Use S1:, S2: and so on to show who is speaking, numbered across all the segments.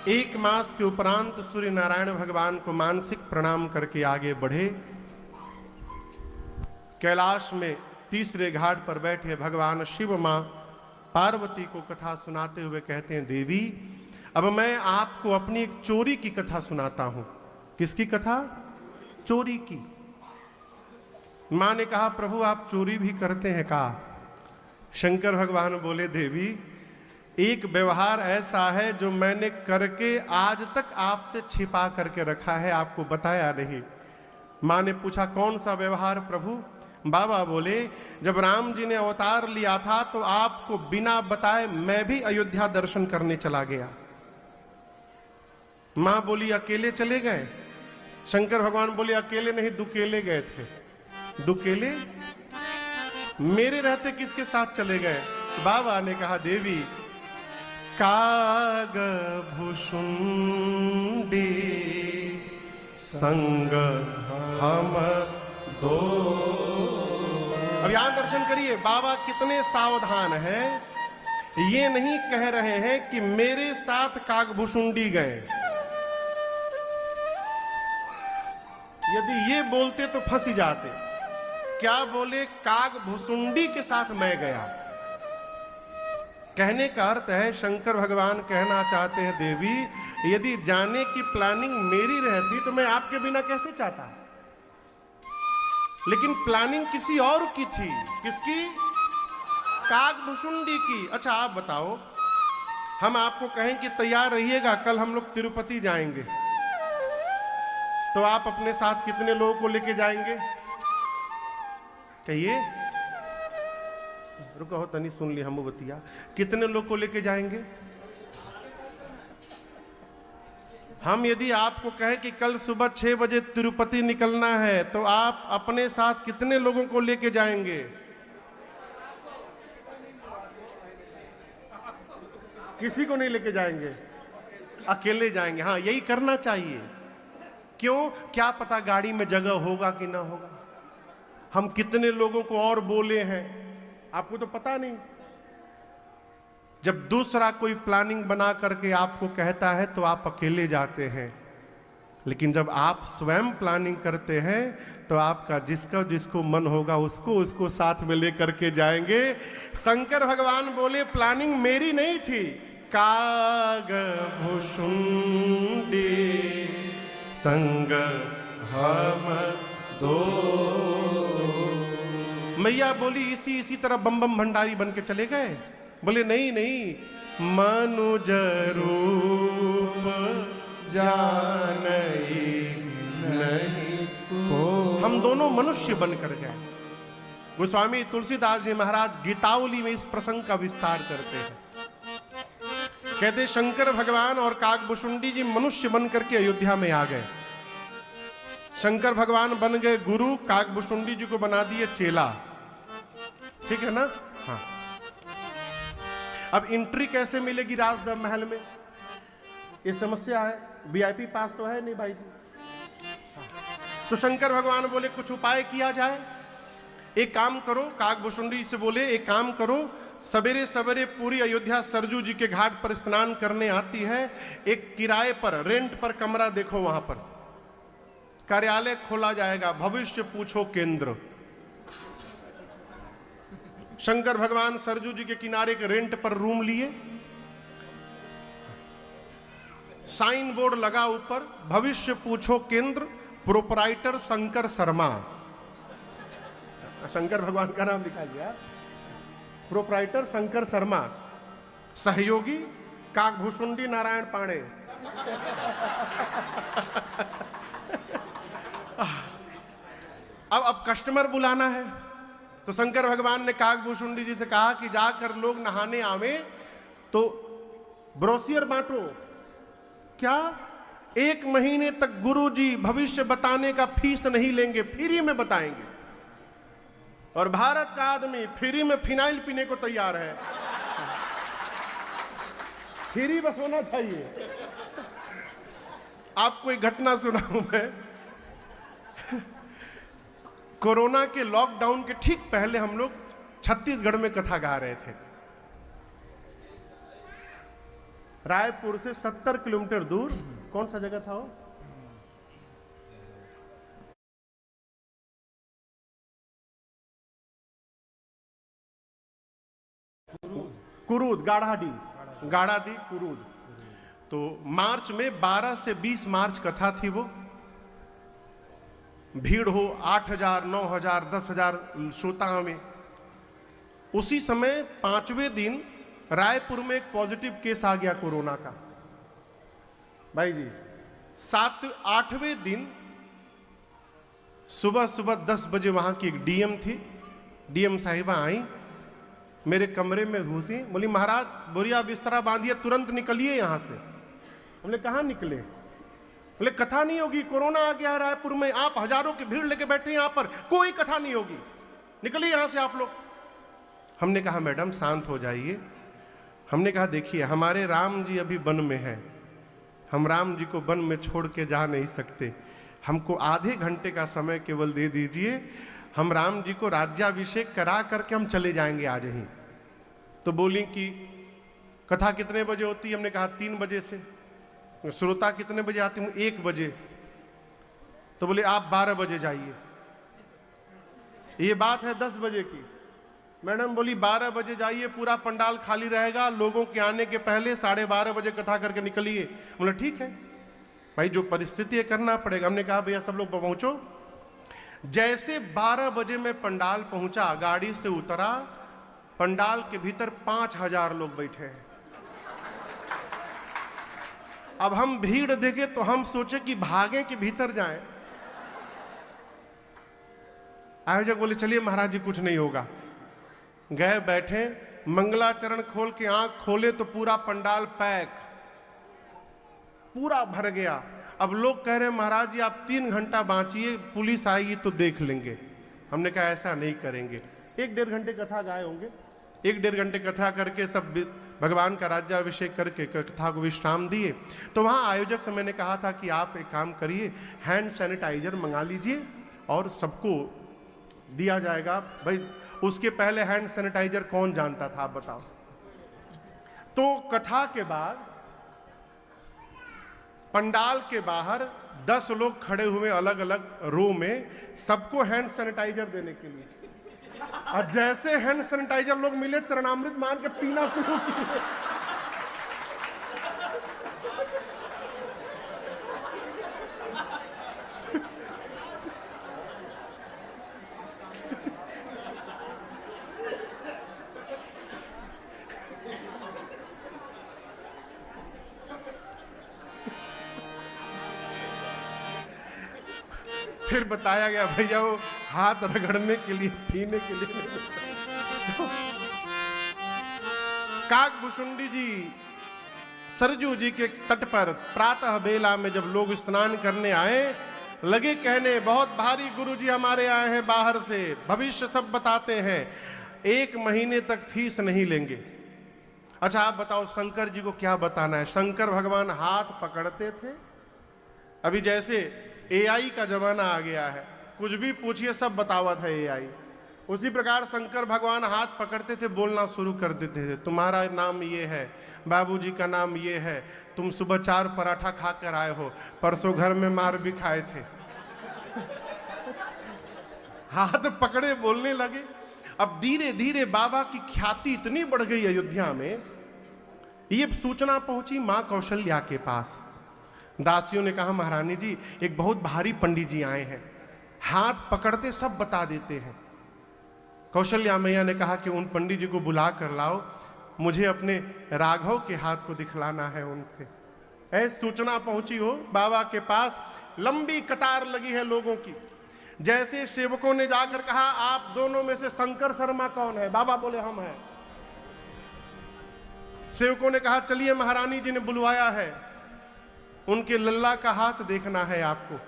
S1: एक मास के उपरांत सूर्य नारायण भगवान को मानसिक प्रणाम करके आगे बढ़े। कैलाश में तीसरे घाट पर बैठे भगवान शिव मां पार्वती को कथा सुनाते हुए कहते हैं, देवी अब मैं आपको अपनी एक चोरी की कथा सुनाता हूं। किसकी कथा? चोरी की। मां ने कहा, प्रभु आप चोरी भी करते हैं का? शंकर भगवान बोले, देवी एक व्यवहार ऐसा है जो मैंने करके आज तक आपसे छिपा करके रखा है, आपको बताया नहीं। मां ने पूछा, कौन सा व्यवहार प्रभु? बाबा बोले, जब राम जी ने अवतार लिया था तो आपको बिना बताए मैं भी अयोध्या दर्शन करने चला गया। मां बोली, अकेले चले गए? शंकर भगवान बोले, अकेले नहीं, दुकेले गए थे। दुकेले? मेरे रहते किसके साथ चले गए? बाबा ने कहा, देवी काग भुषुंडी संग हम दो। अब यहां दर्शन करिए, बाबा कितने सावधान हैं। ये नहीं कह रहे हैं कि मेरे साथ कागभुषुंडी गए। यदि ये बोलते तो फंस ही जाते। क्या बोले? कागभुषुंडी के साथ मैं गया। कहने का अर्थ है, शंकर भगवान कहना चाहते हैं, देवी यदि जाने की प्लानिंग मेरी रहती तो मैं आपके बिना कैसे चाहता, लेकिन प्लानिंग किसी और की थी। किसकी? कागभुषुंडी की। अच्छा आप बताओ, हम आपको कहें कि तैयार रहिएगा, कल हम लोग तिरुपति जाएंगे, तो आप अपने साथ कितने लोगों को लेके जाएंगे? कहिए। रुको हो तनी, सुन ली हम बतिया। कितने लोग को लेके जाएंगे? हम यदि आपको कहें कि कल सुबह 6 बजे तिरुपति निकलना है, तो आप अपने साथ कितने लोगों को लेके जाएंगे? किसी को नहीं लेके जाएंगे, अकेले जाएंगे। हाँ, यही करना चाहिए। क्यों? क्या पता गाड़ी में जगह होगा कि ना होगा। हम कितने लोगों को और बोले हैं आपको तो पता नहीं। जब दूसरा कोई प्लानिंग बना करके आपको कहता है तो आप अकेले जाते हैं, लेकिन जब आप स्वयं प्लानिंग करते हैं तो आपका जिसका जिसको मन होगा उसको उसको साथ में लेकर के जाएंगे। शंकर भगवान बोले, प्लानिंग मेरी नहीं थी। काग भुषुंडी संग हम दो। मैया बोली, इसी तरह बम बम भंडारी बन के चले गए? बोले, नहीं नहीं, मनुज रूप जानई नहीं को। हम दोनों मनुष्य बनकर गए। गोस्वामी तुलसीदास जी महाराज गीतावली में इस प्रसंग का विस्तार करते हैं। कहते, शंकर भगवान और कागभुषुंडी जी मनुष्य बनकर के अयोध्या में आ गए। शंकर भगवान बन गए गुरु, कागभुषुंडी जी को बना दिए चेला। ठीक है ना? हाँ। अब एंट्री कैसे मिलेगी राज महल में, ये समस्या है। वीआईपी पास तो है नहीं भाई जी। तो शंकर भगवान बोले, कुछ उपाय किया जाए। एक काम करो, कागभुषुंडी से बोले, एक काम करो, सवेरे सवेरे पूरी अयोध्या सरजू जी के घाट पर स्नान करने आती है, एक किराए पर, रेंट पर कमरा देखो, वहां पर कार्यालय खोला जाएगा, भविष्य पूछो केंद्र। शंकर भगवान सरजू जी के किनारे के रेंट पर रूम लिए। साइन बोर्ड लगा ऊपर, भविष्य पूछो केंद्र, प्रोपराइटर शंकर शर्मा। शंकर भगवान का नाम लिखा लिया, प्रोपराइटर शंकर शर्मा, सहयोगी कागभुषुंडी नारायण पांडे। अब कस्टमर बुलाना है, तो शंकर भगवान ने कागभुषुंडी जी से कहा कि जाकर लोग नहाने आवे तो ब्रोशियर बांटो। क्या? 1 महीने तक गुरुजी भविष्य बताने का फीस नहीं लेंगे, फ्री में बताएंगे। और भारत का आदमी फ्री में फिनाइल पीने को तैयार है। फ्री बस होना चाहिए। आपको एक घटना सुनाऊं मैं। कोरोना के लॉकडाउन के ठीक पहले हम लोग छत्तीसगढ़ में कथा गा रहे थे। रायपुर से 70 किलोमीटर दूर कौन सा जगह था वो? कुरूद, गाढ़ाडी कुरूद। तो मार्च में 12 से 20 मार्च कथा थी वो। भीड़ हो 8,000, 9,000, 10,000 श्रोता में। उसी समय 5वें दिन रायपुर में एक पॉजिटिव केस आ गया कोरोना का। भाई जी 8वें दिन सुबह सुबह 10 बजे वहां की एक डीएम थी, डीएम साहिबा आई, मेरे कमरे में घुसी, बोली महाराज बोरिया बिस्तरा बांधिए, तुरंत निकलिए यहां से। हमने कहा निकले? बोले कथा नहीं होगी, कोरोना आ गया है रायपुर में, आप हजारों की भीड़ लेके बैठे हैं यहां पर, कोई कथा नहीं होगी, निकलिए यहां से आप लोग। हमने कहा मैडम शांत हो जाइए। हमने कहा देखिए हमारे राम जी अभी वन में हैं, हम राम जी को वन में छोड़ के जा नहीं सकते, हमको आधे घंटे का समय केवल दे दीजिए, हम राम जी को राज्याभिषेक करा करके हम चले जाएंगे आज ही। तो बोली कि कथा कितने बजे होती है? हमने कहा 3 बजे से। श्रोता कितने बजे आते हैं? 1 बजे। तो बोले आप 12 बजे जाइए। ये बात है 10 बजे की। मैडम बोली 12 बजे जाइए, पूरा पंडाल खाली रहेगा, लोगों के आने के पहले 12:30 बजे कथा करके निकलिए। बोले ठीक है भाई, जो परिस्थिति है करना पड़ेगा। हमने कहा भैया सब लोग पहुंचो। जैसे 12 बजे में पंडाल पहुंचा, गाड़ी से उतरा, पंडाल के भीतर 5,000 लोग बैठे हैं। अब हम भीड़ देखे तो हम सोचे कि भागे कि भीतर जाएं। आयोजक बोले चलिए महाराज जी कुछ नहीं होगा। गए बैठे, मंगलाचरण खोल के आंख खोले तो पूरा पंडाल पैक, पूरा भर गया। अब लोग कह रहे हैं महाराज जी आप 3 घंटा बांचिए, पुलिस आएगी तो देख लेंगे। हमने कहा ऐसा नहीं करेंगे। 1-1.5 घंटे कथा गाए होंगे, 1-1.5 घंटे कथा करके सब भगवान का राज्याभिषेक करके कथा को विश्राम दिए। तो वहाँ आयोजक से मैंने कहा था कि आप एक काम करिए, हैंड सैनिटाइजर मंगा लीजिए और सबको दिया जाएगा। भाई उसके पहले हैंड सैनिटाइजर कौन जानता था आप बताओ। तो कथा के बाद पंडाल के बाहर 10 लोग खड़े हुए अलग अलग रो में, सबको हैंड सैनिटाइजर देने के लिए। और जैसे हैंड सैनिटाइजर लोग मिले, चरणामृत मान के पीना शुरू किए। फिर बताया गया भैया वो हाथ रगड़ने के लिए, पीने के लिए। काकभुशुंडी जी सरजू जी के तट पर प्रातः बेला में जब लोग स्नान करने आए, लगे कहने बहुत भारी गुरुजी हमारे आए हैं बाहर से, भविष्य सब बताते हैं, 1 महीने तक फीस नहीं लेंगे। अच्छा आप बताओ शंकर जी को क्या बताना है? शंकर भगवान हाथ पकड़ते थे। अभी जैसे एआई का जमाना आ गया है, कुछ भी पूछिए सब बतावत है एआई। उसी प्रकार शंकर भगवान हाथ पकड़ते थे, बोलना शुरू कर देते थे, तुम्हारा नाम ये है, बाबूजी का नाम ये है, तुम सुबह 4 पराठा खाकर आए हो, परसों घर में मार भी खाए थे। हाथ पकड़े बोलने लगे। अब धीरे धीरे बाबा की ख्याति इतनी बढ़ गई अयोध्या में, ये सूचना पहुंची मां कौशल्या के पास। दासियों ने कहा महारानी जी एक बहुत भारी पंडित जी आए हैं, हाथ पकड़ते सब बता देते हैं। कौशल्या मैया ने कहा कि उन पंडित जी को बुला कर लाओ, मुझे अपने राघव के हाथ को दिखलाना है उनसे। ऐसी सूचना पहुंची हो बाबा के पास, लंबी कतार लगी है लोगों की। जैसे सेवकों ने जाकर कहा आप दोनों में से शंकर शर्मा कौन है? बाबा बोले हम हैं। सेवकों ने कहा चलिए महारानी जी ने बुलवाया है, उनके लल्ला का हाथ देखना है आपको।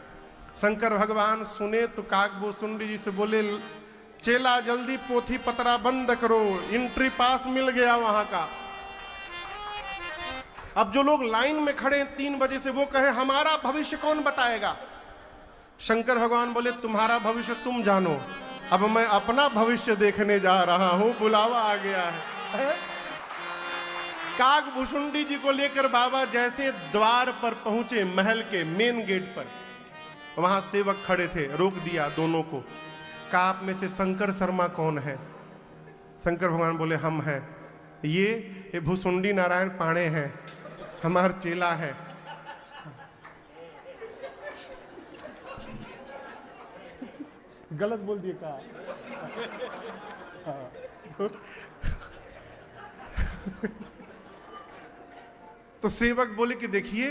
S1: शंकर भगवान सुने तो काकभुशुंडी जी से बोले चेला जल्दी पोथी पतरा बंद करो, एंट्री पास मिल गया वहां का। अब जो लोग लाइन में खड़े 3 बजे से, वो कहे हमारा भविष्य कौन बताएगा? शंकर भगवान बोले तुम्हारा भविष्य तुम जानो, अब मैं अपना भविष्य देखने जा रहा हूं, बुलावा आ गया है। काकभूषुंडी जी को लेकर बाबा जैसे द्वार पर पहुंचे, महल के मेन गेट पर, वहां सेवक खड़े थे, रोक दिया दोनों को। कहा आप में से शंकर शर्मा कौन है? शंकर भगवान बोले हम हैं। ये भूसुंडी नारायण पाणे हैं, हमारा चेला है। गलत बोल दिए कहा। तो सेवक बोले कि देखिए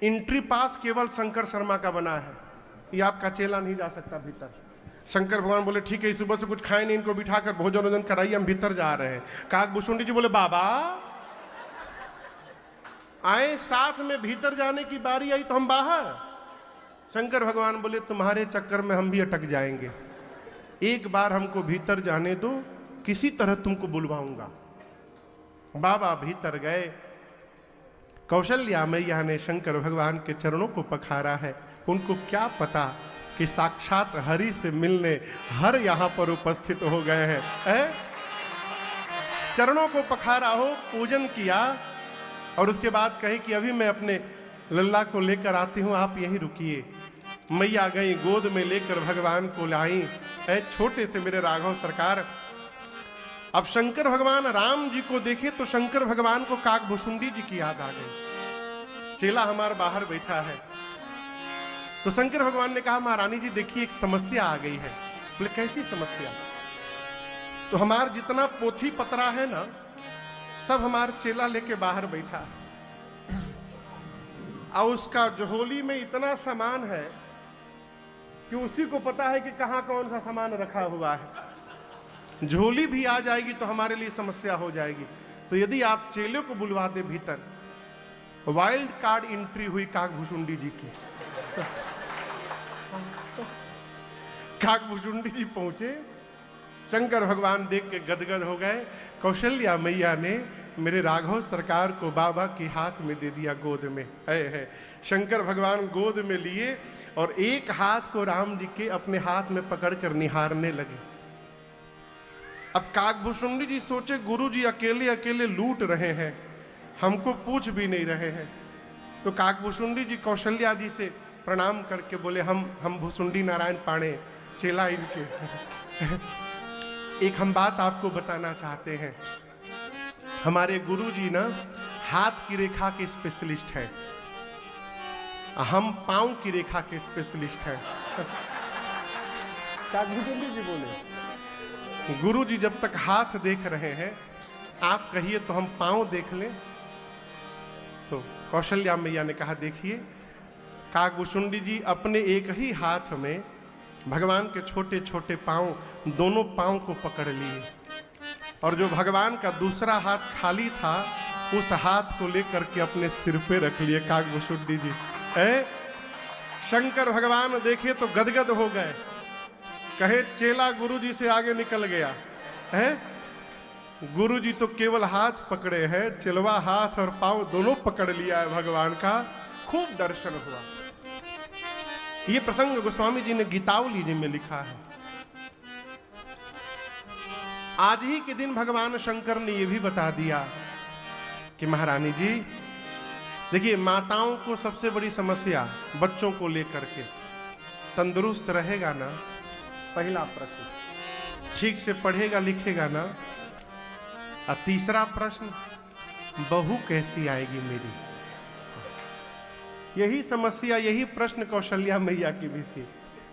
S1: एंट्री पास केवल शंकर शर्मा का बना है, ये आपका चेला नहीं जा सकता भीतर। शंकर भगवान बोले ठीक है, सुबह से कुछ खाए नहीं, इनको बिठाकर भोजन वोजन कराइए, हम भीतर जा रहे हैं। काकभूषुंडी जी बोले बाबा आए, साथ में भीतर जाने की बारी आई तो हम बाहर। शंकर भगवान बोले तुम्हारे चक्कर में हम भी अटक जाएंगे, एक बार हमको भीतर जाने दो, किसी तरह तुमको बुलवाऊंगा। बाबा भीतर गए। कौशल्या मैया ने शंकर भगवान के चरणों को पखारा है। उनको क्या पता कि साक्षात हरि से मिलने हर यहां पर उपस्थित हो गए हैं। चरणों को पखारा हो, पूजन किया और उसके बाद कहे कि अभी मैं अपने लल्ला को लेकर आती हूं, आप यहीं रुकिए। मैया गई, गोद में लेकर भगवान को लाई। छोटे से मेरे राघव सरकार। अब शंकर भगवान राम जी को देखे तो शंकर भगवान को काकभूषुंडी जी की याद आ गई। चेला हमारा बाहर बैठा है। तो शंकर भगवान ने कहा महारानी जी देखिए एक समस्या आ गई है। बोले कैसी समस्या? तो हमार जितना पोथी पतरा है ना, सब हमार चेला लेके बाहर बैठा है और उसका झोली में इतना सामान है कि उसी को पता है कि कहां कौन सा सामान रखा हुआ है। झोली भी आ जाएगी तो हमारे लिए समस्या हो जाएगी। तो यदि आप चेले को बुलवा दे भीतर। वाइल्ड कार्ड एंट्री हुई काकभूषुंडी जी की। काकभूषुंडी जी पहुंचे, शंकर भगवान देख के गदगद हो गए। कौशल्या मैया ने मेरे राघव सरकार को बाबा के हाथ में दे दिया, गोद में है। शंकर भगवान गोद में लिए और एक हाथ को राम जी के अपने हाथ में पकड़कर निहारने लगे। अब काकभूषुंडी जी सोचे गुरु जी अकेले अकेले लूट रहे हैं, हमको पूछ भी नहीं रहे हैं। तो काकभूषुंडी जी कौशल्या जी से प्रणाम करके बोले हम भूसुंडी नारायण पाणे चेला इनके। एक हम बात आपको बताना चाहते हैं। हमारे गुरु जी ना हाथ की रेखा के स्पेशलिस्ट हैं, हम पांव की रेखा के स्पेशलिस्ट हैं। काकभूषुंडी जी बोले गुरु जी जब तक हाथ देख रहे हैं, आप कहिए तो हम पांव देख लें। तो कौशल्या मैया ने कहा देखिए, काकभूषुंडी जी अपने एक ही हाथ में भगवान के छोटे छोटे पांव, दोनों पांव को पकड़ लिए और जो भगवान का दूसरा हाथ खाली था उस हाथ को लेकर के अपने सिर पे रख लिए काकभूषुंडी जी। शंकर भगवान देखे तो गदगद हो गए, कहे चेला गुरु जी से आगे निकल गया है। गुरु जी तो केवल हाथ पकड़े हैं, चेलवा हाथ और पांव दोनों पकड़ लिया है भगवान का। खूब दर्शन हुआ। ये प्रसंग गोस्वामी जी ने गीतावली जी में लिखा है। आज ही के दिन भगवान शंकर ने यह भी बता दिया कि महारानी जी देखिए, माताओं को सबसे बड़ी समस्या बच्चों को लेकर के, तंदुरुस्त रहेगा ना, पहला प्रश्न, ठीक से पढ़ेगा लिखेगा ना, और तीसरा प्रश्न, बहू कैसी आएगी मेरी। यही समस्या, यही प्रश्न कौशल्या मैया की भी थी।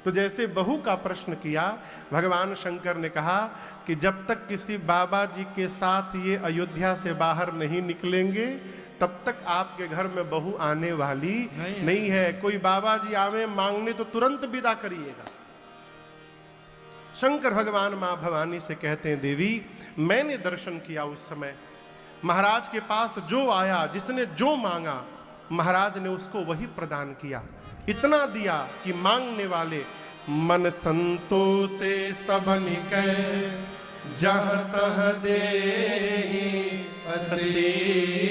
S1: तो जैसे बहू का प्रश्न किया, भगवान शंकर ने कहा कि जब तक किसी बाबा जी के साथ ये अयोध्या से बाहर नहीं निकलेंगे तब तक आपके घर में बहू आने वाली नहीं है। कोई बाबा जी आवे मांगने तो तुरंत विदा करिएगा। शंकर भगवान मां भवानी से कहते हैं देवी, मैंने दर्शन किया उस समय, महाराज के पास जो आया, जिसने जो मांगा, महाराज ने उसको वही प्रदान किया। इतना दिया कि मांगने वाले मन संतोषे सबनि कह जहाँ तह देहि आशीष,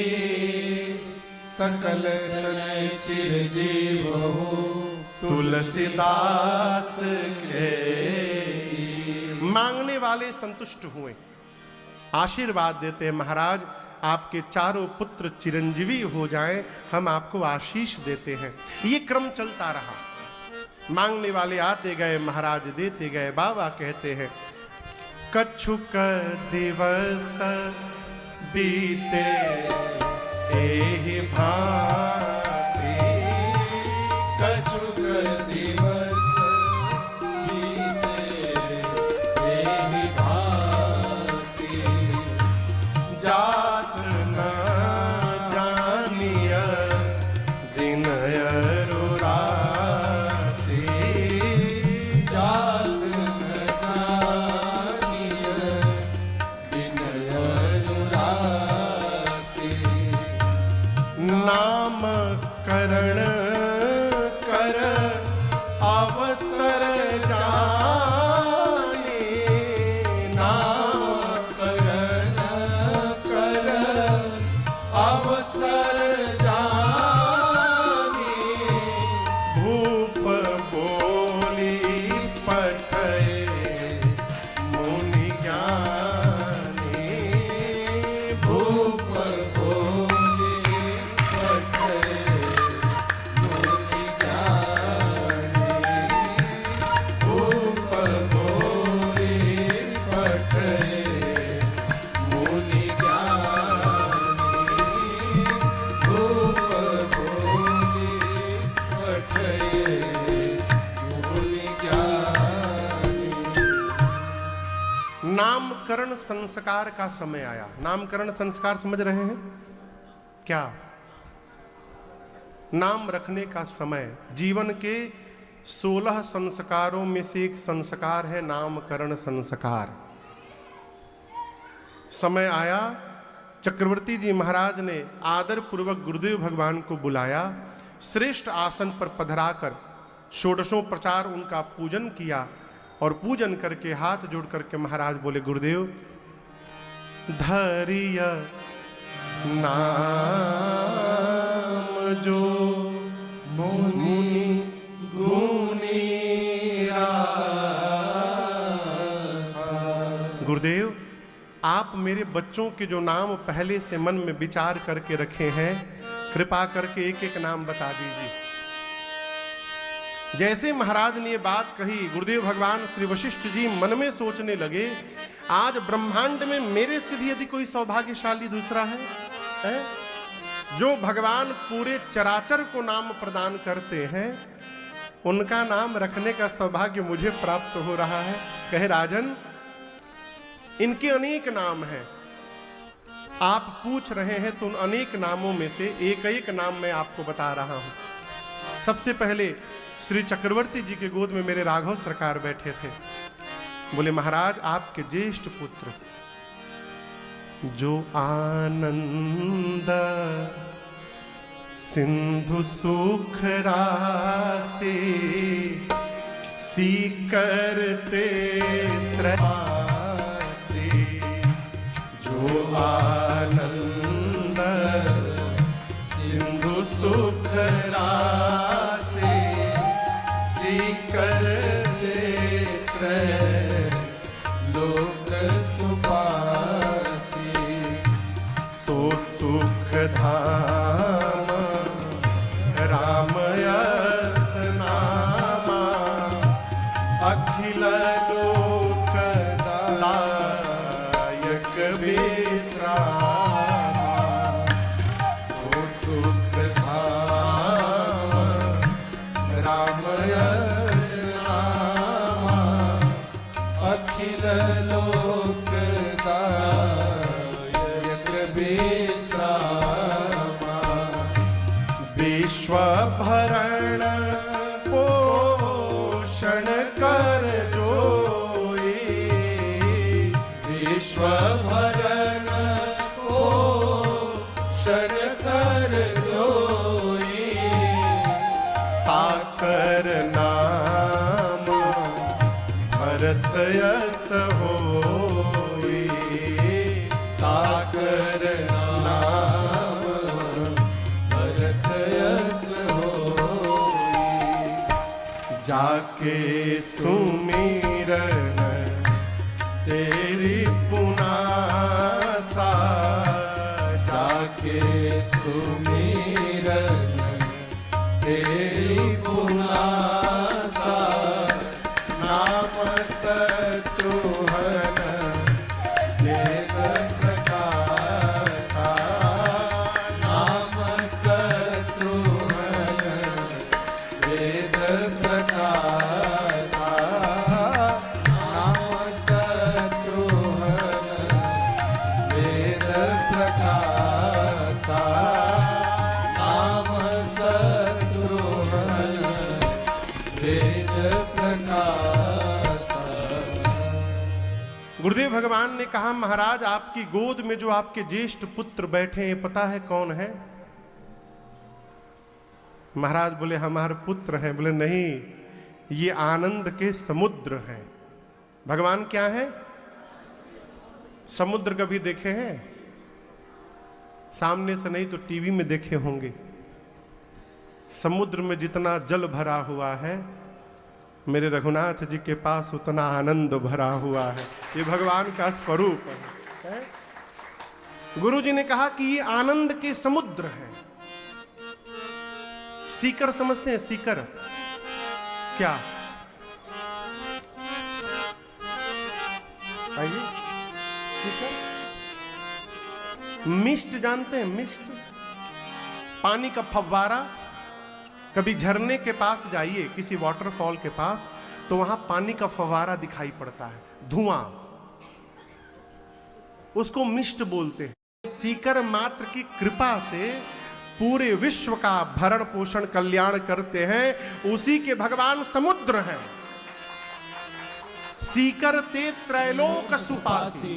S1: सकल तनय चिरजीवहु तुलसीदास के। मांगने वाले संतुष्ट हुए, आशीर्वाद देते हैं महाराज आपके चारों पुत्र चिरंजीवी हो जाएं, हम आपको आशीष देते हैं। ये क्रम चलता रहा। मांगने वाले आते गए, महाराज देते गए। बाबा कहते हैं, कछुक दिवस बीते एहि भांति,
S2: कछुक दिवस बीते एहि भांति,
S1: जात न जानिय दिन अरु राति,
S2: जात न जानिय दिन अरु राति,
S1: नाम करण कर अवसर जाने, नाम
S2: करण कर अवसर जाने,
S1: भूप बोली पठय मुनि ज्ञानी,
S2: भूप बोले पठय मुनि ज्ञानी, भूप बोले पठय मुनि ज्ञानी, भूप बोले पठय मुनि ज्ञानी।
S1: नामकरण संस्कार का समय आया। नामकरण संस्कार समझ रहे हैं क्या? नाम रखने का समय। जीवन के 16 संस्कारों में से एक संस्कार है नामकरण संस्कार। समय आया, चक्रवर्ती जी महाराज ने आदर पूर्वक गुरुदेव भगवान को बुलाया, श्रेष्ठ आसन पर पधराकर षोडशों प्रचार उनका पूजन किया और पूजन करके हाथ जोड़ करके महाराज बोले, गुरुदेव धरिय नाम जो मुनि गुणी राखा। गुरुदेव, आप मेरे बच्चों के जो नाम पहले से मन में विचार करके रखे हैं, कृपा करके एक एक नाम बता दीजिए। जैसे महाराज ने ये बात कही, गुरुदेव भगवान श्री वशिष्ठ जी मन में सोचने लगे, आज ब्रह्मांड में मेरे से भी यदि कोई सौभाग्यशाली दूसरा है? जो भगवान पूरे चराचर को नाम प्रदान करते हैं, उनका नाम रखने का सौभाग्य मुझे प्राप्त हो रहा है। कहे, राजन, इनके अनेक नाम हैं, आप पूछ रहे हैं तो उन अनेक नामों में से एक एक नाम मैं आपको बता रहा हूं। सबसे पहले श्री चक्रवर्ती जी के गोद में मेरे राघव सरकार बैठे थे। बोले, महाराज, आपके ज्येष्ठ पुत्र जो आनंद सिंधु सुख राशि सीकरते त्रयासी, जो आनंद सिंधु सुख राशि सीकरते
S2: लोक सुपासी,
S1: सो सुख धाम राम यस नामा, अखिल लोक दायक विश्रामा, सो सुख धाम राम यस नामा,
S2: अखिल लोक दायक विश्रामा,
S1: विश्व भरण पोषण कर जोई,
S2: विश्व भरण पोषण कर जोई,
S1: ताकर नाम भरत यस होई, ताकर नाम
S2: भरत यस होई,
S1: जाके सुमिरन तेरी पुनासा,
S2: तेरी पुनासा नाम शत्रुहन वेद प्रकाशा नाम शत्रुहन वेद प्रकाशा नाम शत्रुहन वेद प्रकाशा नाम शत्रुहन वेद प्रकाशा।
S1: गुरुदेव भगवान ने कहा, महाराज आपकी गोद में जो आपके ज्येष्ठ पुत्र बैठे हैं पता है कौन है? महाराज बोले हमारे पुत्र हैं। बोले नहीं, ये आनंद के समुद्र हैं। भगवान क्या है? समुद्र कभी देखे हैं? सामने से नहीं तो टीवी में देखे होंगे। समुद्र में जितना जल भरा हुआ है, मेरे रघुनाथ जी के पास उतना आनंद भरा हुआ है। ये भगवान का स्वरूप है। गुरु जी ने कहा कि ये आनंद के समुद्र हैं। सीकर समझते हैं? सीकर क्या? आइए, सीकर मिस्ट जानते हैं? मिस्ट, पानी का फव्वारा। कभी झरने के पास जाइए, किसी वाटरफॉल के पास, तो वहां पानी का फव्वारा दिखाई पड़ता है, धुआं, उसको मिस्ट बोलते हैं। सीकर मात्र की कृपा से पूरे विश्व का भरण पोषण कल्याण करते हैं, उसी के भगवान समुद्र हैं। सीकर ते त्रैलोक सुपासी।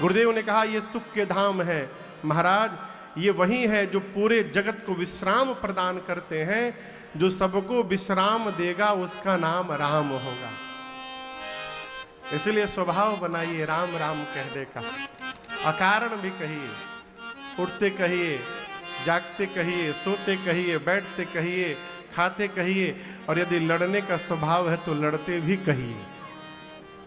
S1: गुरुदेव ने कहा ये सुख के धाम है। महाराज ये वही है जो पूरे जगत को विश्राम प्रदान करते हैं। जो सबको विश्राम देगा उसका नाम राम होगा। इसलिए स्वभाव बनाइए राम राम कहने का। अकारण भी कहिए, उठते कहिए, जागते कहिए, सोते कहिए, बैठते कहिए, खाते कहिए, और यदि लड़ने का स्वभाव है तो लड़ते भी कहिए।